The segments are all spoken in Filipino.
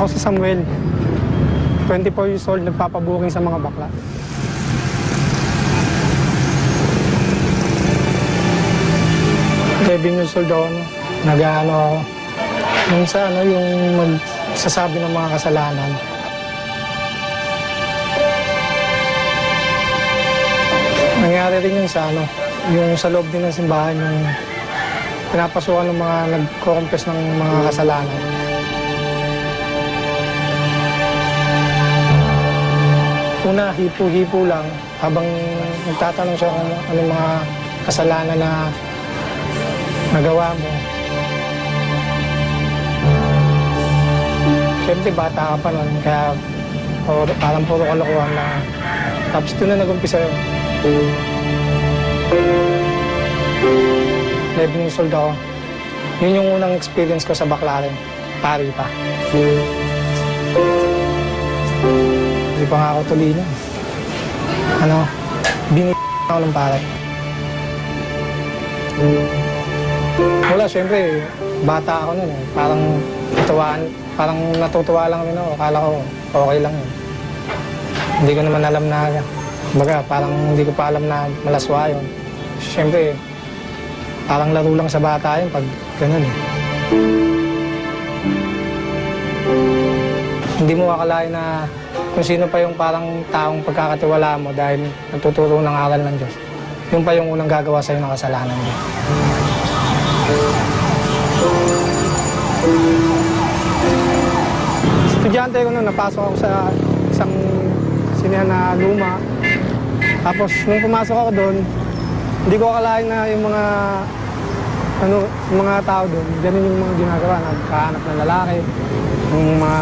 Ako si Samuel, 24 years old, nagpapabuking sa mga bakla. Kevin years old ako, nag-ano ako. Yung sa yung magsasabi ng mga kasalanan. Nangyari rin yung sa yung sa loob din ng simbahan, yung pinapasukan ng mga nagko-confess ng mga kasalanan. Una, hipo-hipo lang habang nagtatanong siya kung anong mga kasalanan na nagawa mo. Siyempre, bata ka pa nun, kaya parang puro kalokohan na. Tapos doon na nag-umpisa yun. 11 years old ako. Yun yung unang experience ko sa Baclaran. Pari pa. Hindi pa nga ako tuloy na. Ako ng pare. Wala, siyempre, bata ako nun eh. Parang natutuwa lang rin ako. Akala ko, okay lang yun. Hindi ko naman alam na, parang hindi ko pa alam na malaswa yun. Siyempre, parang laro lang sa bata yun pag ganun eh. Hindi mo akalain na kung sino pa yung parang taong pagkakatiwalaan mo dahil nagtuturo ng aral ng Diyos. Yung pa yung unang gagawa sa'yo ng kasalanan mo. Estudyante ko noon, napasok ako sa isang sinehan na luma. Tapos nung pumasok ako doon, hindi ko akalain na yung mga tao doon, ganun yung mga ginagawa, nagkahanap ng lalaki, yung mga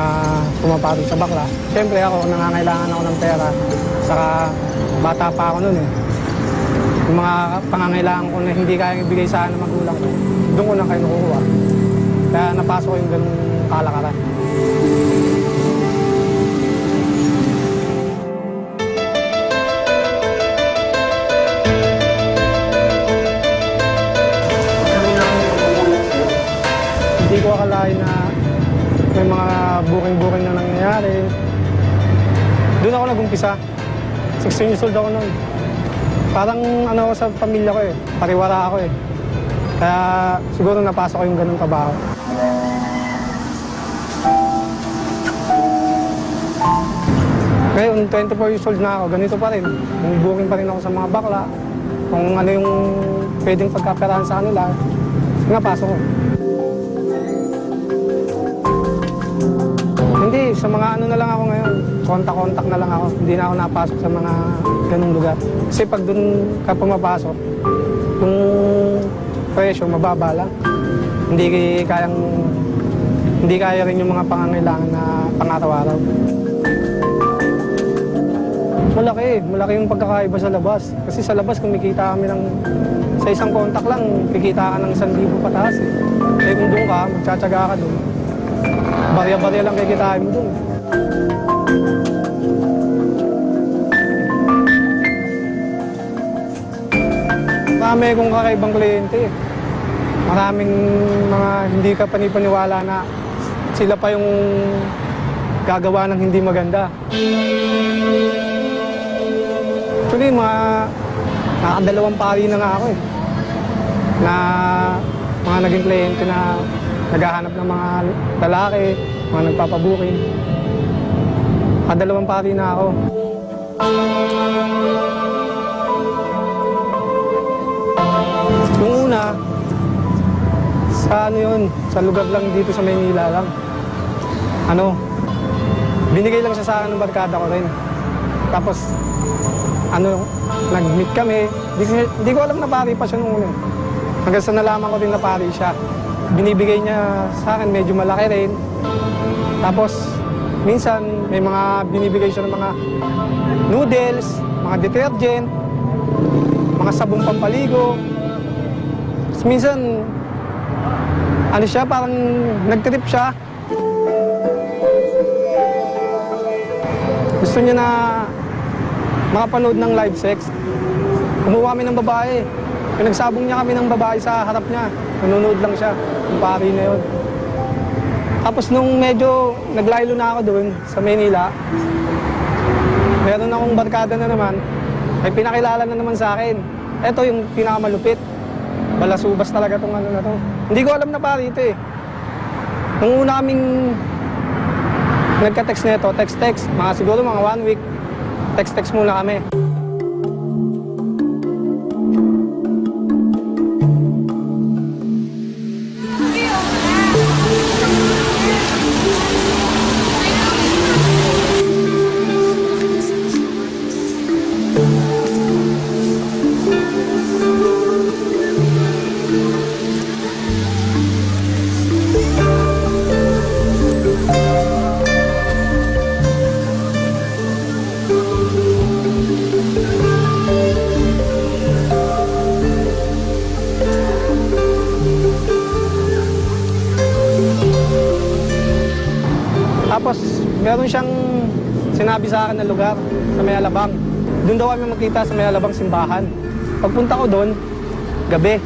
pumapasok sa bakla. Siyempre ako, nangangailangan ako ng pera, saka bata pa ako noon eh. Yung mga pangangailangan ko na hindi kayang ibigay sa akin ng magulang ko, doon ko na kayo nakukuha. Kaya napasok ko yung ganung kalakaran. Hindi ko akalain na may mga buking-buking na nangyayari. Doon ako nag-umpisa. 16 years old ako noon. Parang ako sa pamilya ko eh. Pariwara ako eh. Kaya siguro napasok ko yung ganung trabaho. Ngayon, 24 years old na ako. Ganito pa rin. Booking pa rin ako sa mga bakla. Kung ano yung pwedeng pagkaperahan sa kanila, napasok ko. Hindi, sa mga na lang ako ngayon. Kontak-kontak na lang ako. Hindi na ako napasok sa mga ganung lugar. Kasi pag doon ka pumapasok, yung presyo mababa lang. Hindi kaya rin yung mga pangangailangan na pang-araw-araw. Malaki yung pagkakaiba sa labas. Kasi sa labas kumikita kami sa isang kontak lang, kikita ka ng 1,000 pataas eh. Eh kung doon ka, magtsatsaga ka doon. Barya-barya lang kikitain mo doon. Marami kong kakaibang kliyente. Maraming mga hindi ka panipaniwala na sila pa yung gagawa ng hindi maganda. Actually, nakadalawang pari na nga ako eh. Na mga naging kliyente na naghahanap ng mga lalaki, mga nagpapabuking. Nakadalawang pari na ako. Yung una, sa lugar lang dito sa Maynila lang. Binigay lang siya sa akin ng barkada ko rin. Tapos, nag-meet kami. Di ko alam na pari pa siya nung una. Hanggang sa nalaman ko din na pari siya. Binibigay niya sa akin, medyo malaki rin. Tapos, minsan, may mga binibigay siya ng mga noodles, mga detergent, mga sabong pampaligo. Tapos minsan, parang nag-trip siya. Gusto niya na makapanood ng live sex. Kumuha kami ng babae. Pinagsabong niya kami ng babae sa harap niya. Nanonood lang siya. Yung pari na yun. Tapos nung medyo naglaylo na ako doon sa Maynila, meron akong barkada na naman, may pinakilala na naman sa akin. Ito yung pinakamalupit. Balasubas talaga tong ano na to. Hindi ko alam na pare ito eh. Nung una kaming nagka-text nito, text-text, mga siguro mga 1 week, text-text muna kami. Tapos, meron siyang sinabi sa akin na lugar sa May Alabang. Doon daw kami magkita sa May Alabang simbahan. Pagpunta ko doon, gabi.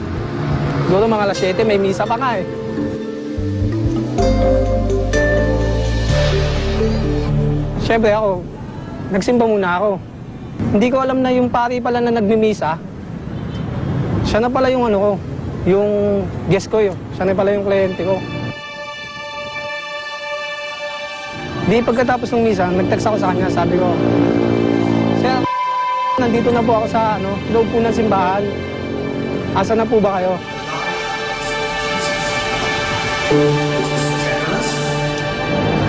Siguro mga alas 7, may misa pa nga eh. Siyempre ako, nagsimba muna ako. Hindi ko alam na yung pari pala na nagmimisa, siya na pala yung ano ko, yung guest ko yun. Siya na pala yung kliyente ko. Di pagkatapos ng misa, nag-text ako sa kanya, sabi ko, Sir, nandito na po ako sa loob po ng simbahan. Asa na po ba kayo?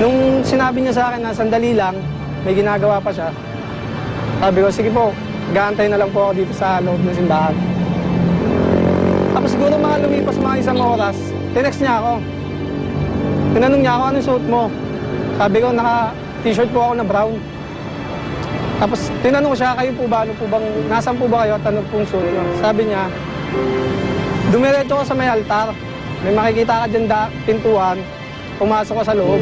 Nung sinabi niya sa akin na sandali lang, may ginagawa pa siya, sabi ko, sige po, gaantay na lang po ako dito sa loob ng simbahan. Tapos siguro mga lumipas mga isang oras, tinext niya ako. Tinanong niya ako, anong suot mo? Sabi ko, naka-t-shirt po ako na brown. Tapos, tinanong ko siya, kayo po ba, nasaan po ba kayo at ano pong suot nyo? Sabi niya, dumiretso ko sa may altar. May makikita ka dyan pintuan, pumasok ko sa loob.